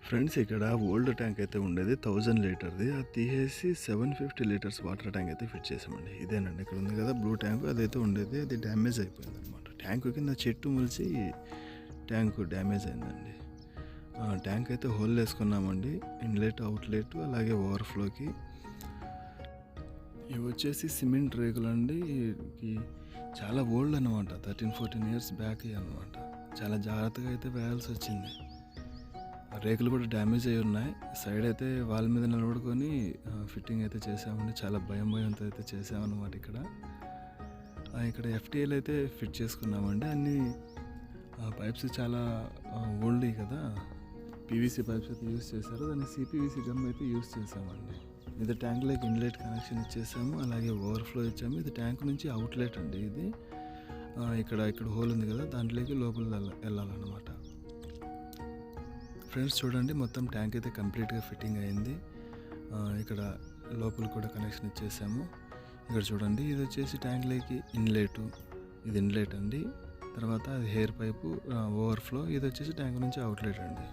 Friends ఇక్కడ old tank అయితే ఉండేది 1000 లీటర్ది, అది తీసేసి 750 లీటర్స్ వాటర్ ట్యాంక్ అయితే ఫిట్ చేసామండి. ఇదేనండి ఇక్కడ ఉంది కదా బ్లూ ట్యాంక్, అదైతే ఉండేది, అది డ్యామేజ్ అయిపోయింది అనమాట. ట్యాంక్ కింద చెట్టు మొలిచి ట్యాంక్ డ్యామేజ్ అయిందండి. ట్యాంక్ అయితే హోల్ వేసుకున్నామండి, ఇన్లెట్ అవుట్లెట్ అలాగే ఓవర్ఫ్లోకి. ఇవి వచ్చేసి సిమెంట్ రేకులు అండి, చాలా ఓల్డ్ అనమాట, 13-14 ఇయర్స్ బ్యాక్ అనమాట. చాలా జాగ్రత్తగా అయితే వేయాల్సి వచ్చింది. రేకులు కూడా డ్యామేజ్ అయి ఉన్నాయి. సైడ్ అయితే వాల్ మీద నిలబడుకొని ఫిట్టింగ్ అయితే చేసామండి. చాలా భయంతో అయితే చేసామన్నమాట. ఇక్కడ ఎఫ్టీఎల్ అయితే ఫిట్ చేసుకున్నామండి. అన్ని పైప్స్ చాలా ఓల్డ్ కదా, పీవీసీ పైప్స్ అయితే యూస్ చేశారు. దాన్ని సిపివిసి గమ్ అయితే యూస్ చేసామండి. ఇది ట్యాంక్లోకి ఇన్లెట్ కనెక్షన్ ఇచ్చేసాము, అలాగే ఓవర్ఫ్లో ఇచ్చాము. ఇది ట్యాంక్ నుంచి అవుట్లెట్ అండి. ఇది ఇక్కడ హోల్ ఉంది కదా, దాంట్లోకి లోపల వెళ్ళాలన్నమాట. ఫ్రెండ్స్ చూడండి, మొత్తం ట్యాంక్ అయితే కంప్లీట్గా ఫిట్టింగ్ అయింది. ఇక్కడ లోపల కూడా కనెక్షన్ ఇచ్చేసాము. ఇక్కడ చూడండి, ఇది వచ్చేసి ట్యాంక్లోకి ఇన్లెట్, ఇది ఇన్లెట్ అండి. తర్వాత అది హెయిర్ పైపు ఓవర్ఫ్లో, ఇది వచ్చేసి ట్యాంక్ నుంచి అవుట్లెట్ అండి.